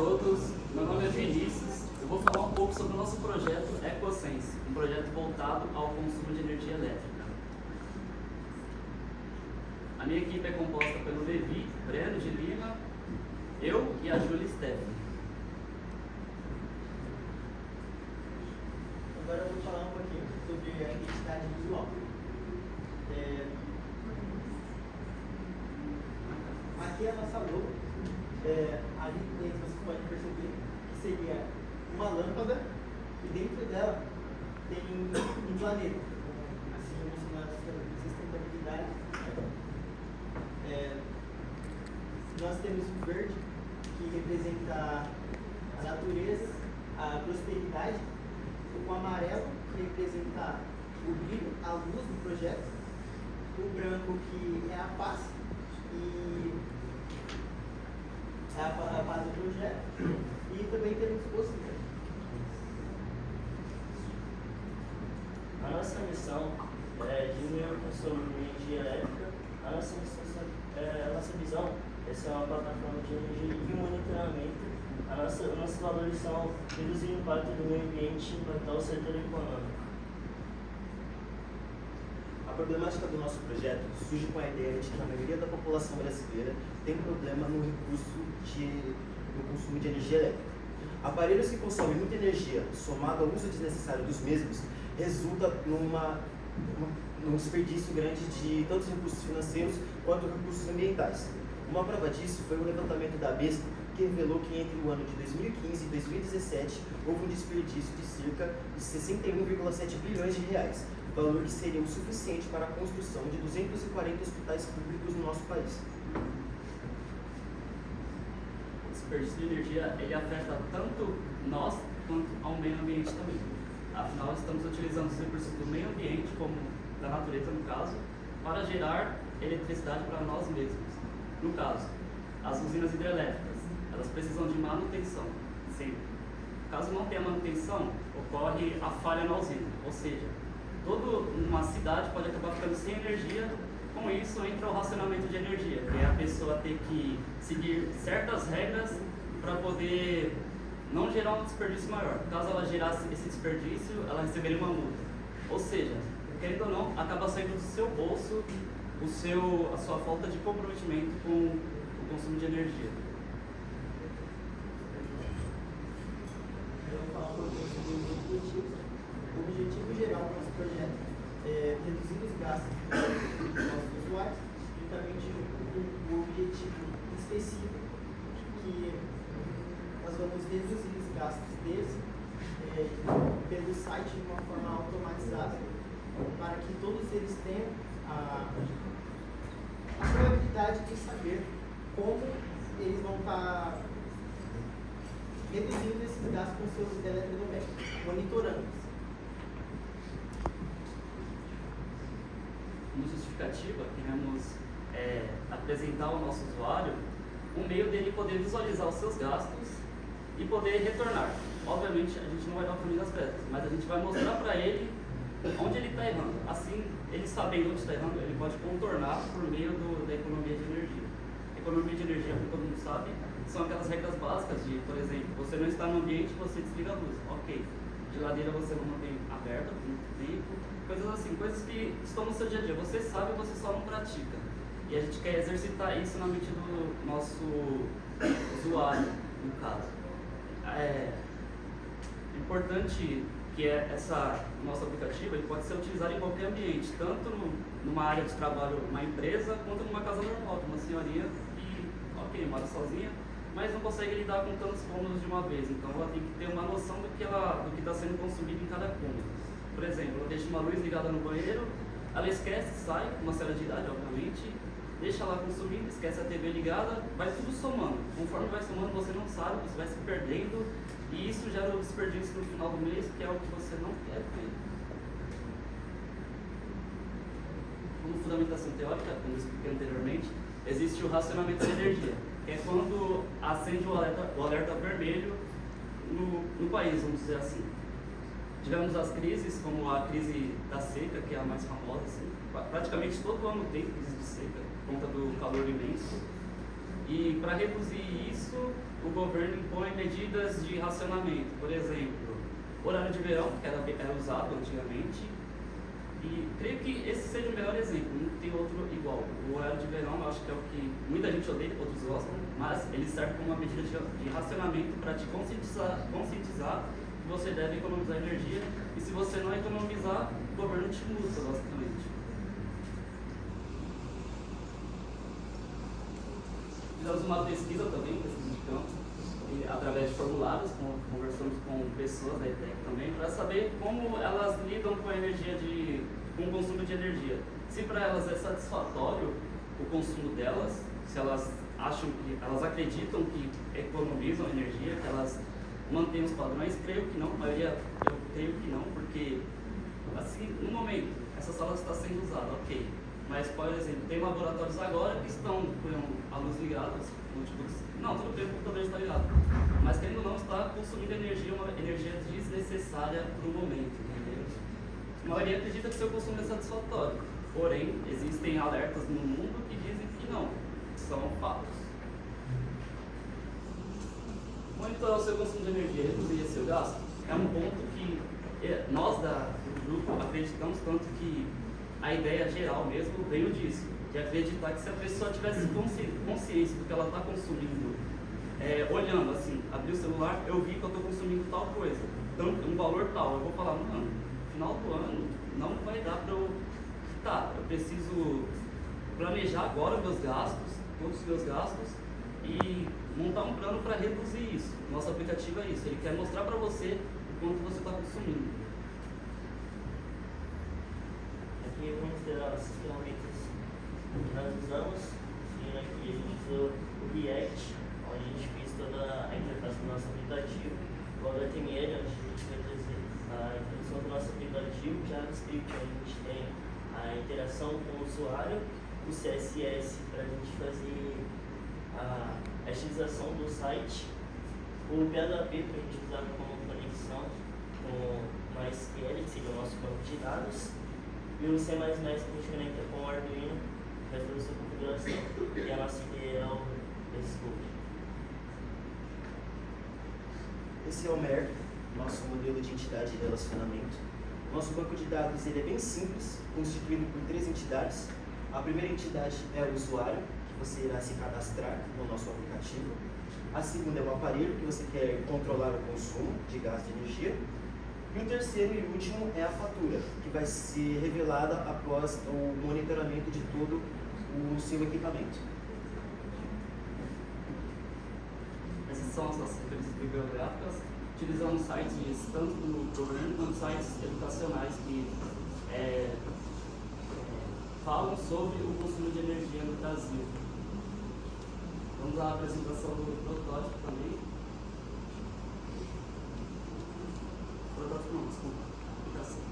todos, meu nome é Vinícius. Eu vou falar um pouco sobre o nosso projeto EcoSense, um projeto voltado ao consumo de energia elétrica. A minha equipe é composta pelo Levi, Breno de Lima, eu e a Júlia Stephanie. Agora eu vou falar um pouquinho sobre a identidade visual. Aqui é a nossa logo. Ali dentro você pode perceber que seria uma lâmpada e dentro dela tem um planeta, assim na sustentabilidade. Nós temos o verde, que representa a natureza, a prosperidade, o amarelo, que representa o brilho, a luz do projeto, o branco, que é a paz, e é a paz do projeto, e também temos o cinza. A nossa missão é diminuir o consumo de energia elétrica. A nossa visão é ser uma plataforma de energia e monitoramento. Nossos valores são reduzir o impacto do meio ambiente e impactar o setor econômico. A problemática do nosso projeto surge com a ideia de que a maioria da população brasileira tem problema no consumo de energia elétrica. Aparelhos que consomem muita energia, somado ao uso desnecessário dos mesmos, resulta num desperdício grande de tanto recursos financeiros quanto recursos ambientais. Uma prova disso foi o levantamento da ABESP, que revelou que entre o ano de 2015 e 2017 houve um desperdício de cerca de 61,7 bilhões de reais, valor que seria o suficiente para a construção de 240 hospitais públicos no nosso país. O desperdício de energia ele afeta tanto nós quanto ao meio ambiente também. Afinal, estamos utilizando os recursos do meio ambiente, como da natureza no caso, para gerar eletricidade para nós mesmos. No caso, as usinas hidrelétricas, elas precisam de manutenção, sempre. Caso não tenha manutenção, ocorre a falha na usina, ou seja, toda uma cidade pode acabar ficando sem energia. Com isso entra o racionamento de energia, que é a pessoa ter que seguir certas regras para poder não gerar um desperdício maior. Caso ela gerasse esse desperdício, ela receberia uma multa. Ou seja, querendo ou não, acaba saindo do seu bolso a sua falta de comprometimento com o consumo de energia. Eu vou falar um pouquinho sobre os objetivos. O objetivo geral do nosso projeto é reduzir os gastos dos nossos usuários, juntamente com o objetivo específico, que nós vamos reduzir os gastos deles pelo site de uma forma automatizada, para que todos eles tenham a probabilidade de saber como eles vão estar reduzindo esses gastos com seus eletrodomésticos, monitorando-os. Como justificativa, queremos apresentar ao nosso usuário um meio dele poder visualizar os seus gastos e poder retornar. Obviamente, a gente não vai dar o caminho das pedras, mas a gente vai mostrar para ele onde ele está errando. Assim, ele sabendo onde está errando, ele pode contornar por meio da economia de energia. Economia de energia, como todo mundo sabe, são aquelas regras básicas de, por exemplo, você não está no ambiente, você desliga a luz. Ok, geladeira você não mantém aberta por muito tempo, coisas assim, coisas que estão no seu dia a dia. Você sabe, você só não pratica. E a gente quer exercitar isso na mente do nosso usuário, no caso. É importante que essa nosso aplicativo ele pode ser utilizado em qualquer ambiente, tanto numa área de trabalho, uma empresa, quanto numa casa normal, de uma senhoria que, ok, mora sozinha, mas não consegue lidar com tantos cômodos de uma vez. Então ela tem que ter uma noção do que está sendo consumido em cada cômodo. Por exemplo, ela deixa uma luz ligada no banheiro, ela esquece, sai, uma certa de idade, obviamente, deixa lá consumindo, esquece a TV ligada, vai tudo somando. Conforme vai somando, você não sabe, você vai se perdendo, e isso gera um desperdício no final do mês, que é o que você não quer ver. Como fundamentação teórica, como eu expliquei anteriormente, existe o racionamento de energia, que é quando acende o alerta vermelho no país, vamos dizer assim. Tivemos as crises, como a crise da seca, que é a mais famosa, assim. Praticamente todo ano tem crise de seca, por conta do calor imenso. E para reduzir isso, o governo impõe medidas de racionamento. Por exemplo, horário de verão, que era usado antigamente, e creio que esse seja o melhor exemplo, não tem outro igual. O horário de verão, eu acho que é o que muita gente odeia, outros gostam, mas ele serve como uma medida de racionamento para te conscientizar que você deve economizar energia, e se você não economizar, o governo te multa, basicamente. Fizemos uma pesquisa também, pesquisa de campo, através de formulários, conversamos com pessoas da ETEC também, para saber como elas lidam com a energia, com o consumo de energia. Se para elas é satisfatório o consumo delas, se elas elas acreditam que economizam energia, que elas mantêm os padrões, creio que não, a maioria eu creio que não, porque assim, no momento, essa sala está sendo usada, ok. Mas, por exemplo, tem laboratórios agora que estão com a luz ligada, não, tudo bem, o computador está ligado, mas querendo ou não, está consumindo energia, uma energia desnecessária para o momento, entendeu? A maioria acredita que seu consumo é satisfatório, porém, existem alertas no mundo que dizem que não, são fatos. Monitorar o seu consumo de energia, reduzir seu gasto, é um ponto que nós do grupo acreditamos tanto que a ideia geral mesmo veio disso, de acreditar que se a pessoa tivesse consciência do que ela está consumindo, olhando assim, abrir o celular, eu vi que eu estou consumindo tal coisa, então, um valor tal, eu vou falar, mano, no final do ano não vai dar para eu quitar, eu preciso planejar agora meus gastos, todos os meus gastos, e montar um plano para reduzir isso. Nosso aplicativo é isso, ele quer mostrar para você o quanto você está consumindo. Aqui vamos ter as ferramentas que nós usamos, e aqui a gente usou o React, onde a gente fez toda a interface do nosso aplicativo, o HTML, onde a gente vai trazer a introdução do nosso aplicativo, o JavaScript, onde a gente tem a interação com o usuário, o CSS para a gente fazer a estilização do site, o PHP para a gente usar como conexão com o MySQL, que seria o nosso banco de dados, e o C++ que a gente conecta com o Arduino, que faz toda a sua configuração, e a nossa ideia é o Scope. Esse é o MER, nosso modelo de entidade de relacionamento. Nosso banco de dados ele é bem simples, constituído por 3 entidades. A primeira entidade é o usuário, que você irá se cadastrar no nosso aplicativo. A segunda é o aparelho, que você quer controlar o consumo de gás de energia. E o terceiro e último é a fatura, que vai ser revelada após o monitoramento de todo o seu equipamento. Essas são as nossas referências bibliográficas. Utilizamos sites tanto do governo quanto sites educacionais que falam sobre o consumo de energia no Brasil. Vamos à apresentação do protótipo também. Protótipo não, desculpa. Aplicação.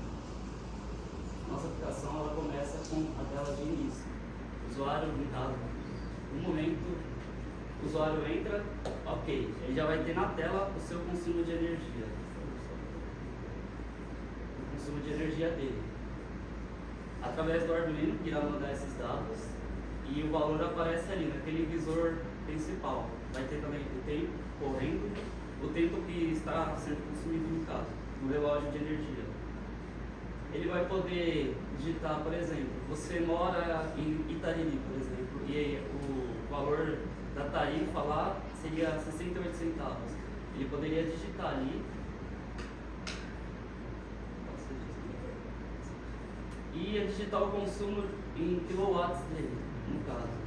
Nossa aplicação ela começa com a tela de início. O usuário, no momento, o usuário entra, ok, ele já vai ter na tela o seu consumo de energia. O consumo de energia dele. Através do Arduino, que irá mandar esses dados, e o valor aparece ali naquele visor principal. Vai ter também o tempo correndo, o tempo que está sendo consumido no caso, no relógio de energia. Ele vai poder digitar, por exemplo, você mora em Itariri, por exemplo, e o valor da tarifa lá seria 68 centavos. Ele poderia digitar ali e ia digitar o consumo em kilowatts dele, no caso.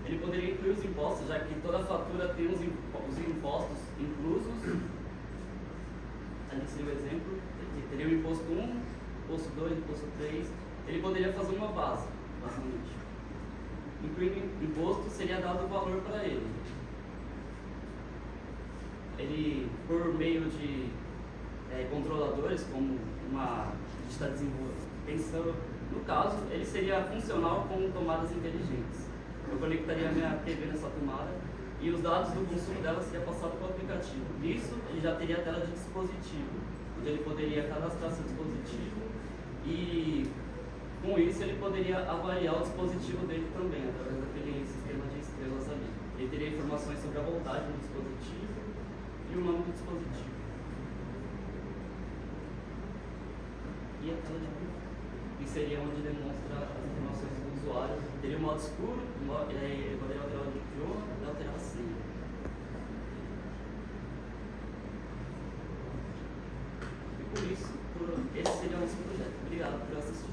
Ele poderia incluir os impostos, já que toda fatura tem os impostos inclusos. Ali seria o exemplo. Teria o imposto 1, imposto 2, imposto 3. Ele poderia fazer uma base, basicamente. Incluindo imposto, seria dado o valor para ele. Ele, por meio de controladores, como a gente está pensando, no caso, ele seria funcional com tomadas inteligentes. Eu conectaria a minha TV nessa tomada e os dados do consumo dela seriam passados para o aplicativo. Nisso, ele já teria a tela de dispositivo, onde ele poderia cadastrar seu dispositivo e Com isso, ele poderia avaliar o dispositivo dele também, através daquele sistema de estrelas ali. Ele teria informações sobre a voltagem do dispositivo e o nome do dispositivo. E a tela de print, que seria onde demonstra as informações do usuário. Teria o modo escuro, ele poderia alterar o idioma e alterar a senha. E por isso, esse seria o nosso projeto. Obrigado por assistir.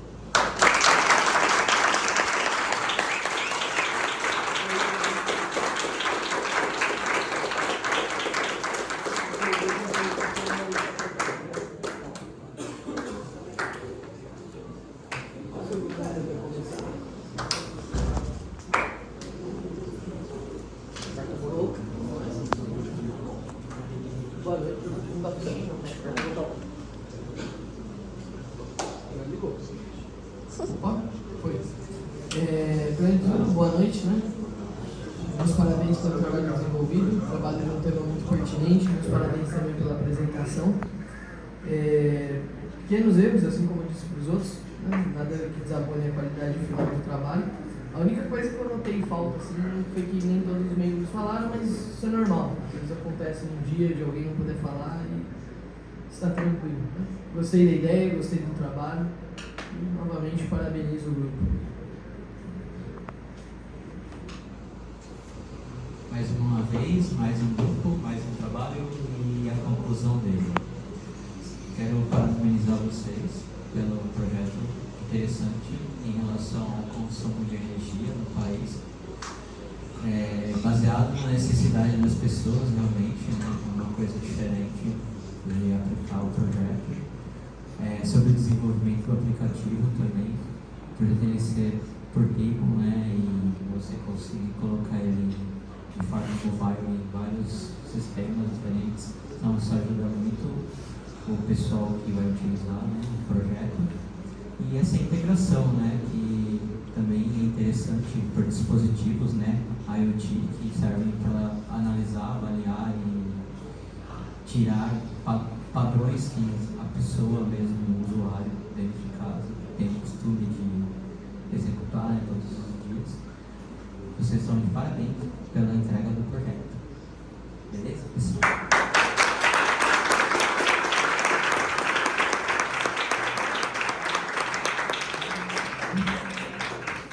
Boa noite, né? Meus parabéns pelo trabalho desenvolvido, o trabalho é um tema muito pertinente, meus parabéns também pela apresentação. Pequenos erros, assim como eu disse para os outros, né? Nada que desabone a qualidade final do trabalho. A única coisa que eu notei falta assim, foi que nem todos os membros falaram, mas isso é normal. Às vezes acontece num dia de alguém não poder falar e está tranquilo. Né? Gostei da ideia, gostei do trabalho e novamente parabenizo o grupo. Mais uma vez, mais um grupo, mais um trabalho e a conclusão dele. Quero parabenizar vocês pelo projeto interessante em relação ao consumo de energia no país, baseado na necessidade das pessoas realmente, né, uma coisa diferente de aplicar o projeto. Sobre o desenvolvimento do aplicativo também, por ele ser portátil, né, e você conseguir colocar ele de forma mobile em vários sistemas diferentes, então isso ajuda muito o pessoal que vai utilizar, né, o projeto. E essa integração, né, que também é interessante por dispositivos, né, IoT, que servem para analisar, avaliar e tirar padrões que a pessoa mesmo, o usuário dentro de casa, tem o costume de executar, né, todos os dias. Vocês estão de parabéns pela entrega do